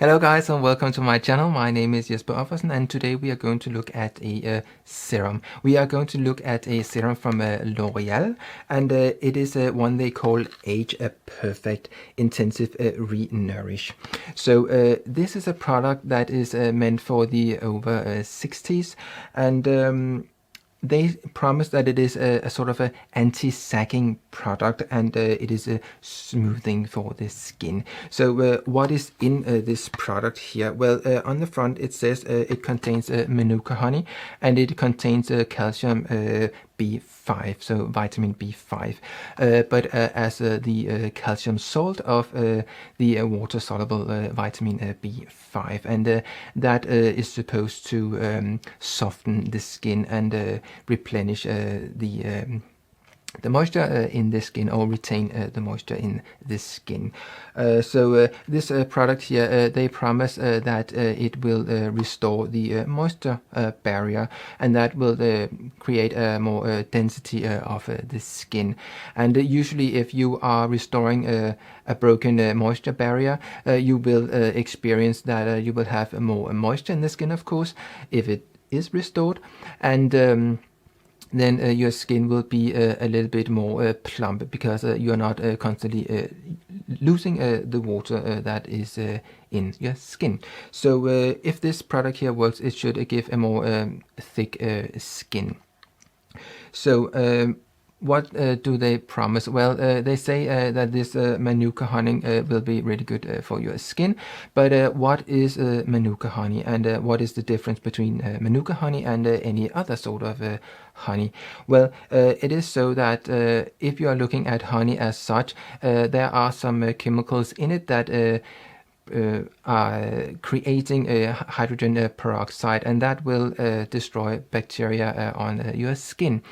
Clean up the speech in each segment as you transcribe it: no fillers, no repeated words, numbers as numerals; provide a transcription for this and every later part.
Hello guys and welcome to my channel. My name is Jesper Offersen and today we are going to look at a serum. We are going to look at a serum from L'OREAL and it is one they call Age Perfect Intensive Re-Nourish. So this is a product that is meant for the over 60s and they promise that it is a sort of an anti-sagging product and it is a smoothing for the skin. So what is in this product here? Well, on the front it says it contains MANUKA honey and it contains calcium B5, so vitamin B5, but as the calcium salt of the water-soluble vitamin B5, and that is supposed to soften the skin and replenish the moisture in the skin, or retain the moisture in the skin. So this product here, they promise that it will restore the moisture barrier, and that will create more density of the skin. And usually if you are restoring a broken moisture barrier, you will experience that you will have more moisture in the skin, of course, if it is restored, and then your skin will be a little bit more plump because you are not constantly losing the water that is in your skin. So if this product here works, it should give a more thick skin. So what do they promise? Well, they say that this MANUKA honey will be really good for your skin. But what is MANUKA honey, and what is the difference between MANUKA honey and any other sort of honey? Well, it is so that if you are looking at honey as such, there are some chemicals in it that are creating hydrogen peroxide, and that will destroy bacteria on your skin.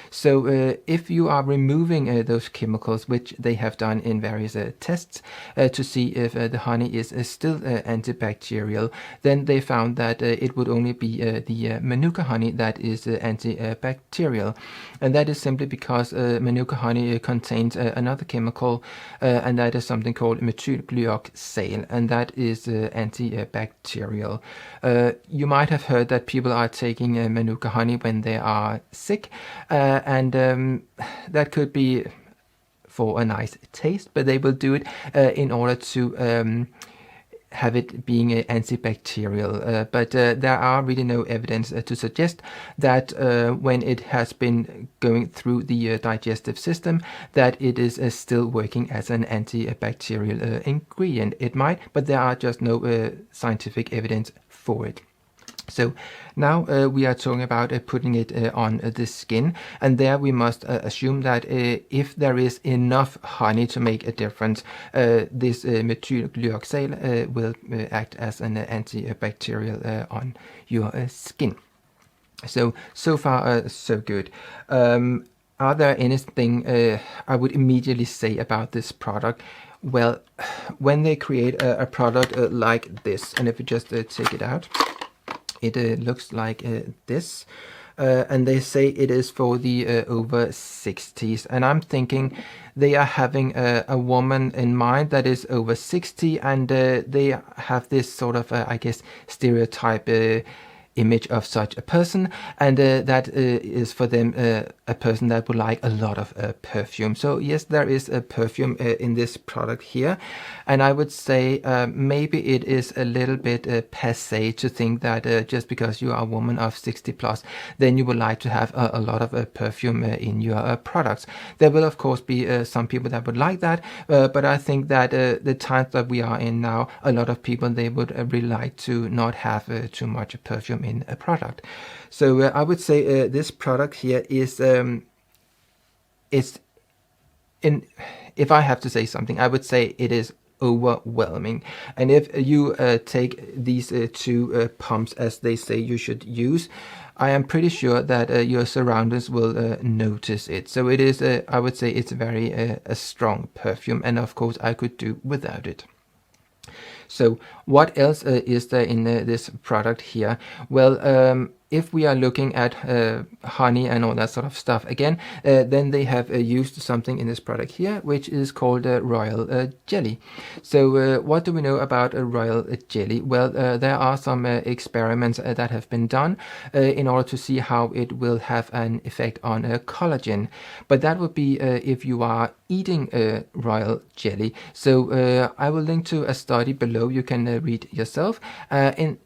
So if you are removing those chemicals, which they have done in various tests to see if the honey is still antibacterial, then they found that it would only be the MANUKA honey that is antibacterial, and that is simply because MANUKA honey contains another chemical, and that is something called methylglyoxal, and that is antibacterial. You might have heard that people are taking MANUKA honey when they are sick, and that could be for a nice taste, but they will do it in order to have it being antibacterial, but there are really no evidence to suggest that when it has been going through the digestive system, that it is still working as an antibacterial ingredient. It might, but there are just no scientific evidence for it. So now we are talking about putting it on the skin, and there we must assume that if there is enough honey to make a difference, this methylglyoxal will act as an antibacterial on your skin. So far so good. Are there anything I would immediately say about this product? Well, when they create a product like this, and if you just take it out, it looks like this, and they say it is for the over 60s, and I'm thinking they are having a woman in mind that is over 60, and they have this sort of I guess stereotype image of such a person, and that is for them a person that would like a lot of perfume. So yes, there is a perfume in this product here, and I would say maybe it is a little bit passé to think that just because you are a woman of 60 plus, then you would like to have a lot of perfume in your products. There will of course be some people that would like that, but I think that the times that we are in now, a lot of people, they would really like to not have too much perfume in a product. So I would say this product here is if I have to say something, I would say it is overwhelming. And if you take these two pumps as they say you should use, I am pretty sure that your surroundings will notice it. So it is I would say it's very a strong perfume, and of course I could do without it. So what else is there in this product here? Well, if we are looking at honey and all that sort of stuff again, then they have used something in this product here, which is called royal jelly. So what do we know about royal jelly? Well, there are some experiments that have been done in order to see how it will have an effect on collagen. But that would be if you are eating royal jelly. So I will link to a study below, you can read yourself.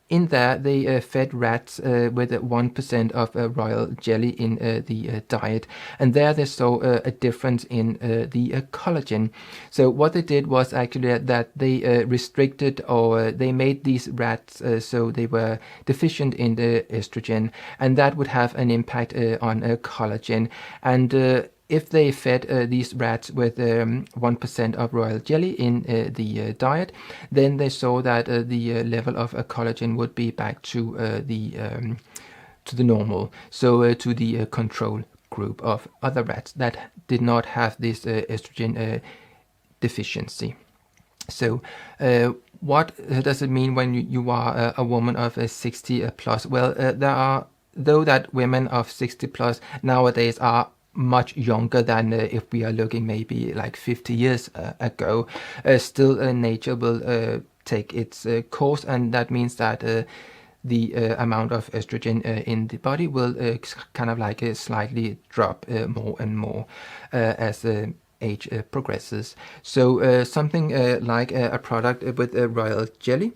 In there, they fed rats with 1% of royal jelly in the diet, and there they saw a difference in the collagen. So what they did was actually that they restricted, or they made these rats so they were deficient in the estrogen, and that would have an impact on collagen. And if they fed these rats with 1% of royal jelly in the diet, then they saw that the level of collagen would be back to the normal, so to the control group of other rats that did not have this estrogen deficiency. So what does it mean when you are a woman of 60 plus? Well, there are, though that women of 60 plus nowadays are much younger than if we are looking maybe like 50 years ago, still nature will take its course, and that means that the amount of estrogen in the body will kind of like slightly drop more and more as age progresses. So something like a product with royal jelly,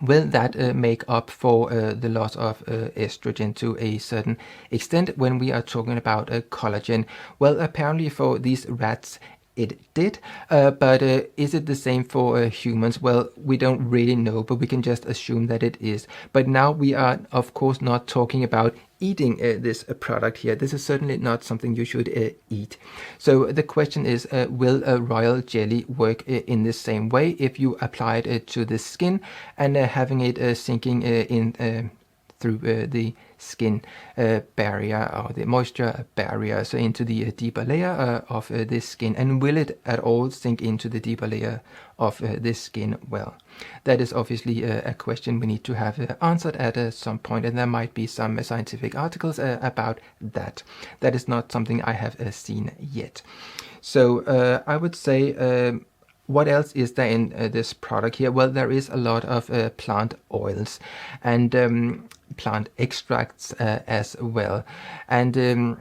will that make up for the loss of estrogen to a certain extent when we are talking about collagen? Well, apparently for these rats it did, but is it the same for humans? Well, we don't really know, but we can just assume that it is. But now we are, of course, not talking about eating this product here. This is certainly not something you should eat. So the question is, will a royal jelly work in the same way if you apply it to the skin and having it sinking in through the skin barrier, or the moisture barrier, so into the deeper layer of this skin? And will it at all sink into the deeper layer of this skin? Well, that is obviously a question we need to have answered at some point, and there might be some scientific articles about that. That is not something I have seen yet. So I would say, what else is there in this product here? Well, there is a lot of plant oils and plant extracts as well. And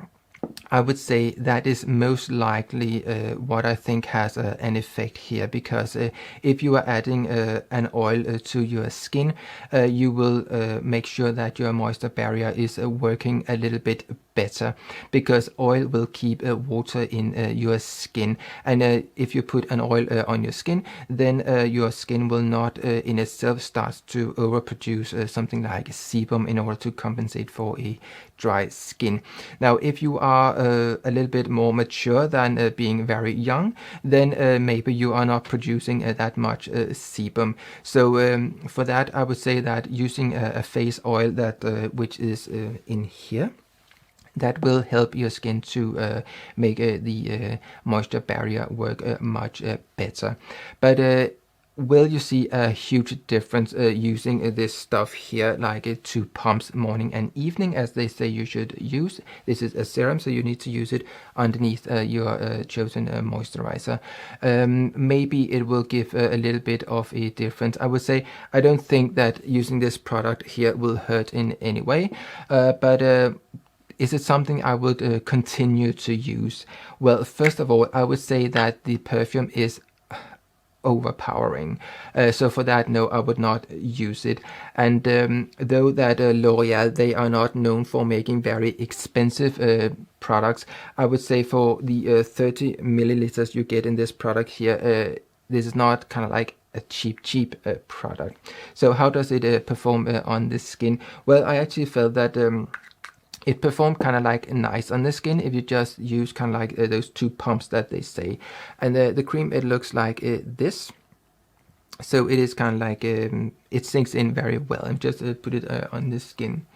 I would say that is most likely what I think has an effect here, because if you are adding an oil to your skin, you will make sure that your moisture barrier is working a little bit better, because oil will keep water in your skin, and if you put an oil on your skin, then your skin will not in itself start to overproduce something like sebum in order to compensate for a dry skin. Now, if you are a little bit more mature than being very young, then maybe you are not producing that much sebum. So for that, I would say that using a face oil that which is in here, that will help your skin to make the moisture barrier work much better. But will you see a huge difference using this stuff here, like 2 pumps morning and evening, as they say you should use? This is a serum, so you need to use it underneath your chosen moisturizer. Maybe it will give a little bit of a difference. I would say I don't think that using this product here will hurt in any way, but is it something I would continue to use? Well, first of all, I would say that the perfume is overpowering. So for that, no, I would not use it. And though that L'OREAL, they are not known for making very expensive products, I would say for the 30 milliliters you get in this product here, this is not kind of like a cheap product. So how does it perform on the skin? Well, I actually felt that it performed kind of like nice on the skin if you just use kind of like those 2 pumps that they say. And the cream, it looks like this. So it is kind of like, it sinks in very well. And just put it on the skin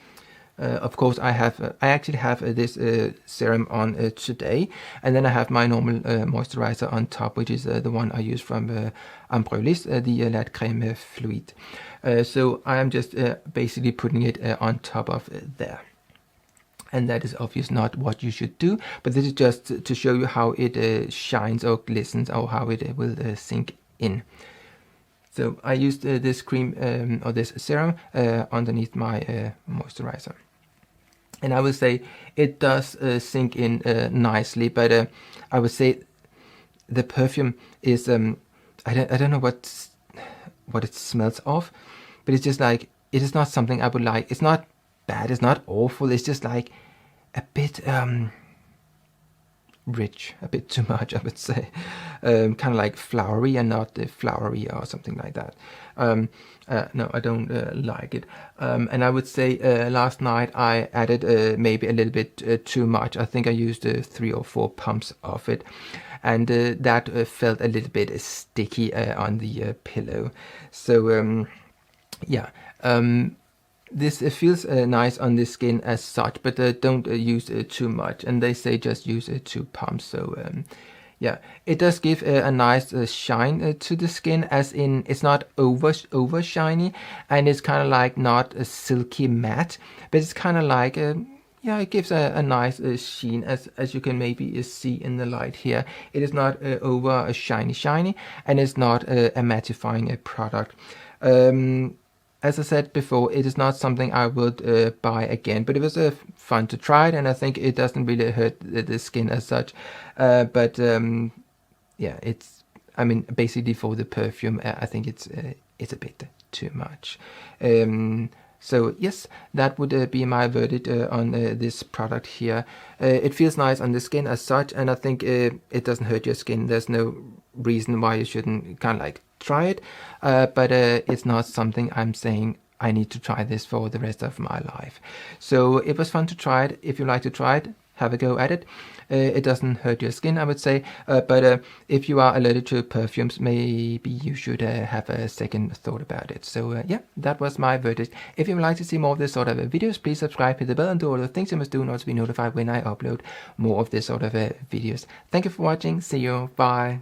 Of course, I actually have this serum on today, and then I have my normal moisturizer on top, which is the one I use from Amprulis, the La Crème Fluide. So I am just basically putting it on top of there. And that is obviously not what you should do, but this is just to show you how it shines or glistens, or how it will sink in. So I used this cream or this serum underneath my moisturizer. And I would say it does sink in nicely, but I would say the perfume is, I don't know what it smells of, but it's just like, it is not something I would like. It's not bad, it's not awful, it's just like a bit rich, a bit too much, I would say. Kind of like flowery and not flowery or something like that. No, I don't like it. And I would say last night I added maybe a little bit too much. I think I used 3 or 4 pumps of it, and that felt a little bit sticky on the pillow. So yeah, this feels nice on the skin as such, but don't use too much. And they say just use 2 pumps. So yeah, it does give a nice shine to the skin, as in it's not over shiny, and it's kind of like not a silky matte, but it's kind of like yeah, it gives a nice sheen, as you can maybe see in the light here. It is not over shiny, and it's not a mattifying product. As I said before, it is not something I would buy again, but it was fun to try it, and I think it doesn't really hurt the skin as such. But yeah, it's, I mean, basically for the perfume, I think it's a bit too much. So yes, that would be my verdict on this product here. It feels nice on the skin as such, and I think it doesn't hurt your skin. There's no reason why you shouldn't kind of like try it, but it's not something I'm saying I need to try this for the rest of my life. So it was fun to try it. If you like to try it, have a go at it. It doesn't hurt your skin, I would say, but if you are allergic to perfumes, maybe you should have a second thought about it. So yeah, that was my verdict. If you would like to see more of this sort of videos, please subscribe, hit the bell, and do all the things you must do in order to be notified when I upload more of this sort of videos. Thank you for watching. See you. Bye.